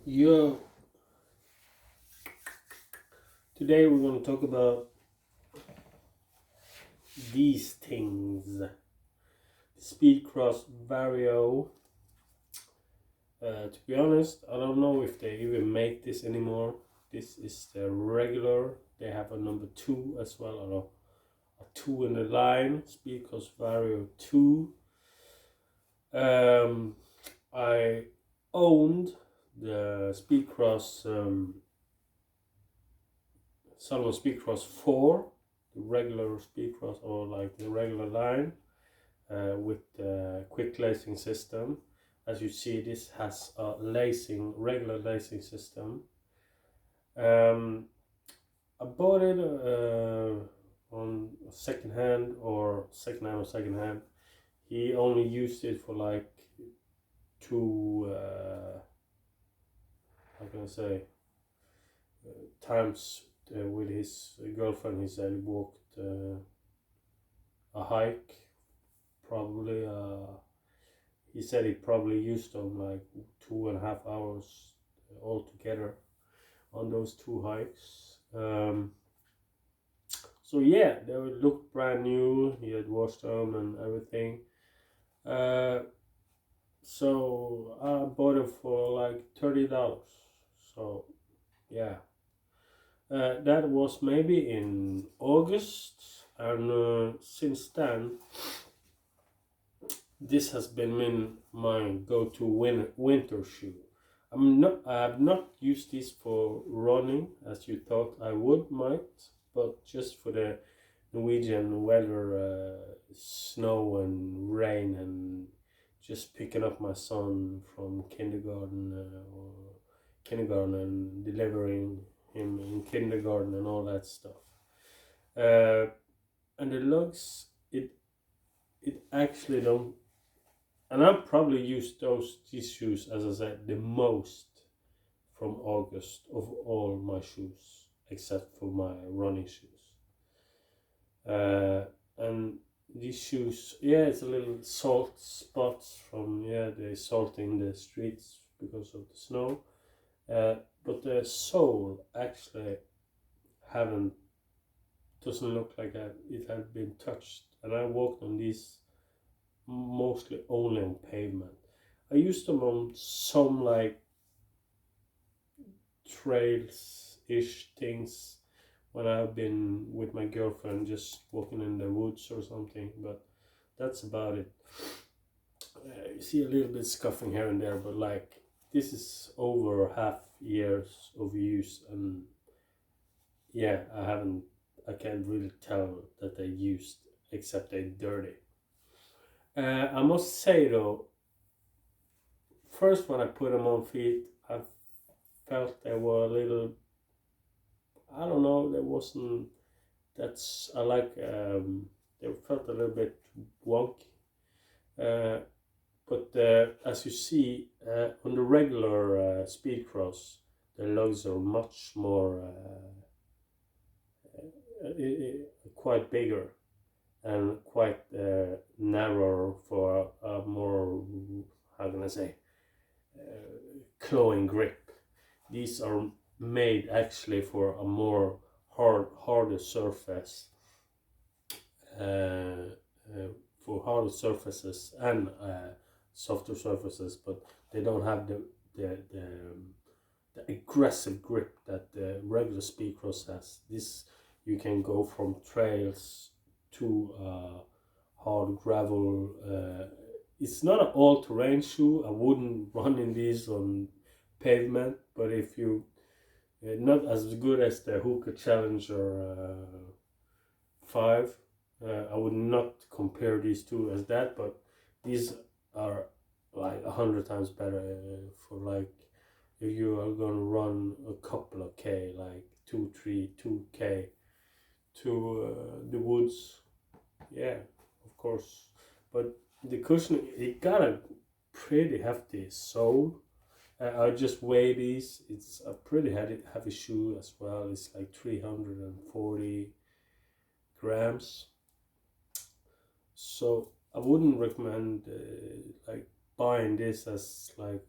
Yo, today we're going to talk about these things. Speedcross vario. To be honest, I don't know if they even make this anymore. This is the regular. They have a number 2 as well, or a 2 in the line. Speedcross vario 2. I owned the Speedcross Salomon Speedcross 4, the regular Speedcross, or like the regular line, with the quick lacing system. As you see, this has a regular lacing system. I bought it on second hand or second hand. He only used it for like two, how can I say, times with his girlfriend. He said he walked a hike, probably. He said he probably used them like 2.5 hours altogether on those two hikes. So yeah, they would look brand new. He had washed them and everything. So I bought it for like $30. So yeah, that was maybe in August, and since then, this has been my go-to winter shoe. I have not used this for running as you thought I might, but just for the Norwegian weather, snow and rain, and just picking up my son from kindergarten and delivering him in kindergarten and all that stuff. And the lugs, it actually don't. And I've probably used these shoes, as I said, the most from August of all my shoes, except for my running shoes. And these shoes, yeah, it's a little salt spots from the salting the streets because of the snow. But the sole actually haven't doesn't look like it had been touched. And I walked on these mostly only on pavement. I used them on some like trails ish things when I've been with my girlfriend just walking in the woods or something, but that's about it. You see a little bit scuffing here and there, but like this is over half years of use, and yeah, I can't really tell that they used, except they're dirty. I must say though, first when I put them on feet, I felt they were a little, I don't know, there wasn't, that's, I like, they felt a little bit wonky. Uh, but as you see, on the regular speedcross, the lugs are much more, quite bigger and quite narrower for a more, how can I say, clawing grip. These are made actually for a more harder surface, uh, for harder surfaces and softer surfaces, but they don't have the aggressive grip that the regular speedcross has. This, you can go from trails to hard gravel. It's not an all-terrain shoe. I wouldn't run in these on pavement, but if you not as good as the Hoka Challenger 5, I would not compare these two as that, but these are like 100 times better for like if you are gonna run a couple of K, like 2 3 2K to the woods. Yeah, of course, but the cushioning, it got a pretty hefty sole. I just weigh these. It's a pretty heavy shoe as well. It's like 340 grams. So I wouldn't recommend like buying this as like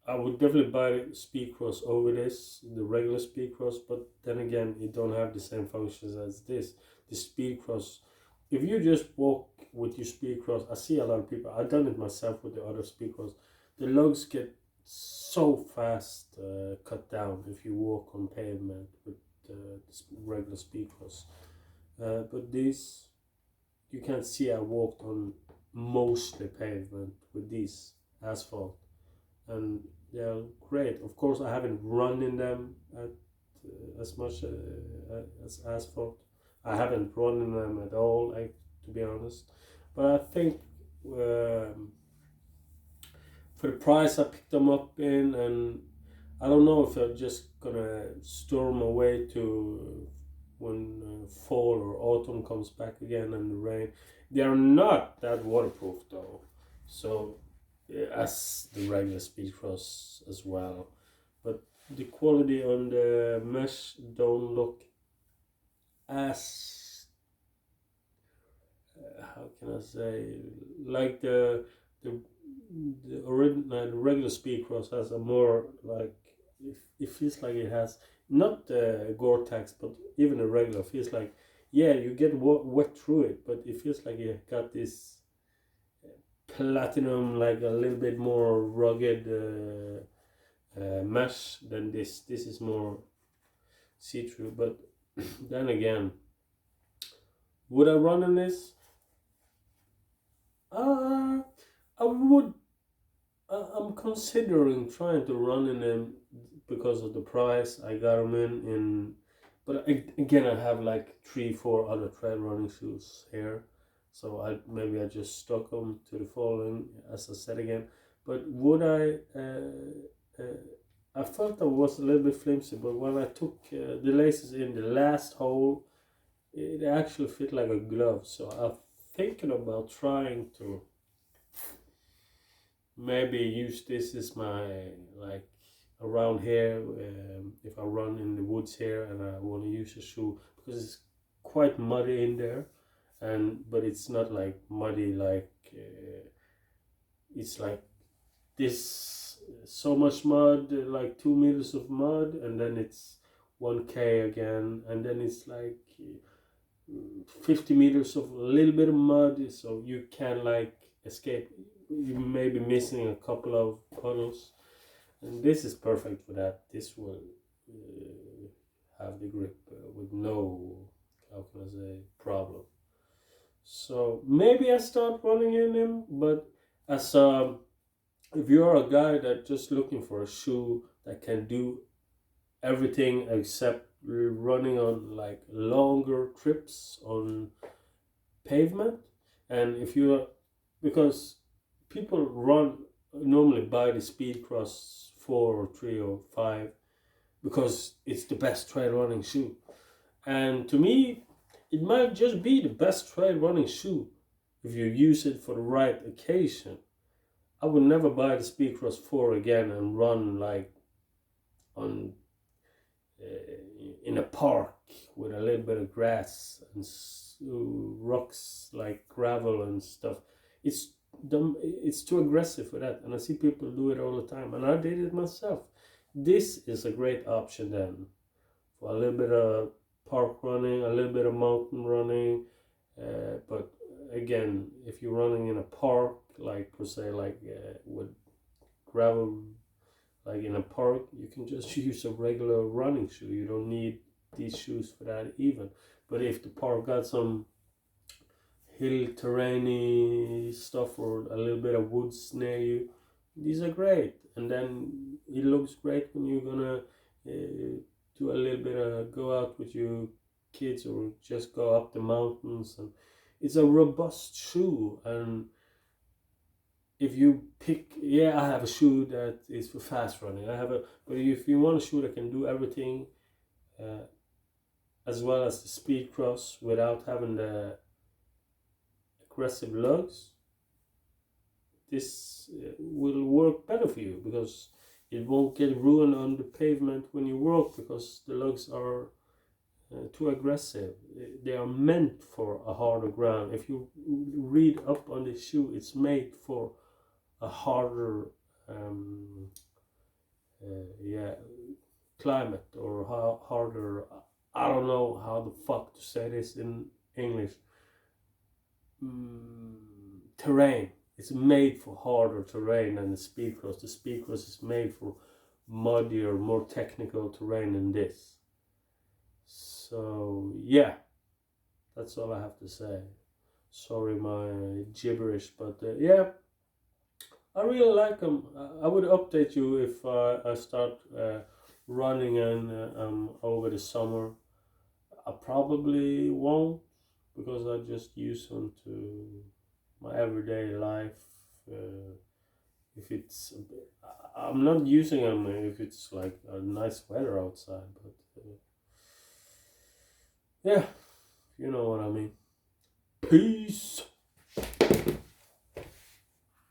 I would definitely buy speedcross over this, the regular speedcross, but then again, it don't have the same functions as this. The speedcross, if you just walk with your speedcross, I see a lot of people. I've done it myself with the other speedcross. The lugs get so fast cut down if you walk on pavement with the regular speedcross. But these, you can see I walked on mostly pavement with these asphalt, and they're great. Of course, I haven't run in them as much as asphalt. I haven't run in them at all, to be honest. But I think for the price I picked them up in, and I don't know if I'm just gonna store them away to when fall or autumn comes back again and the rain. They are not that waterproof though, so as the regular speedcross as well. But the quality on the mesh don't look as how can I say, like the original, the regular speedcross has a more like it feels like it has not Gore-Tex, but even a regular feels like, yeah, you get wet through it, but it feels like it got this platinum, like a little bit more rugged mesh than this. This is more see-through. But then again, would I run in this? I would. I'm considering trying to run in them because of the price. I got them in. But again, I have like 3, 4 other trail running shoes here, so maybe I just stuck them to the following, as I said again. But would I? I felt I was a little bit flimsy, but when I took the laces in the last hole, it actually fit like a glove. So I'm thinking about trying to maybe use this as my, like, around here, if I run in the woods here and I want to use a shoe, because it's quite muddy in there, but it's not like muddy like it's like this, so much mud, like 2 meters of mud, and then it's 1K again, and then it's like 50 meters of a little bit of mud, so you can like escape. You may be missing a couple of puddles, and this is perfect for that. This will have the grip with no, how can I say, problem. So maybe I start running in them, but as if you are a guy that just looking for a shoe that can do everything except running on like longer trips on pavement, and if you're, because people run normally buy the speedcross 4 or 3 or 5 because it's the best trail running shoe, and to me it might just be the best trail running shoe if you use it for the right occasion. I would never buy the speedcross 4 again and run like on in a park with a little bit of grass and rocks like gravel and stuff. It's dumb. It's too aggressive for that, and I see people do it all the time, and I did it myself. This is a great option then for a little bit of park running, a little bit of mountain running, but again, if you're running in a park, like per se, like with gravel, like in a park, you can just use a regular running shoe. You don't need these shoes for that even. But if the park got some hill terrainy stuff or a little bit of woods near you, these are great. And then it looks great when you're gonna do a little bit of go out with your kids or just go up the mountains. And it's a robust shoe. And if you pick, yeah, I have a shoe that is for fast running. But if you want a shoe that can do everything, as well as the speed cross without having the aggressive lugs, this will work better for you because it won't get ruined on the pavement when you walk because the lugs are too aggressive. They are meant for a harder ground. If you read up on the shoe, it's made for a harder yeah, climate or how harder. I don't know how the fuck to say this in English. Terrain. It's made for harder terrain than the speedcross. The speedcross is made for muddier, more technical terrain than this. So yeah, that's all I have to say. Sorry my gibberish, but yeah, I really like them. I would update you if I start running and over the summer. I probably won't because I just use them to my everyday life. Uh, if it's, I'm not using them if it's like a nice weather outside, but yeah, you know what I mean. Peace.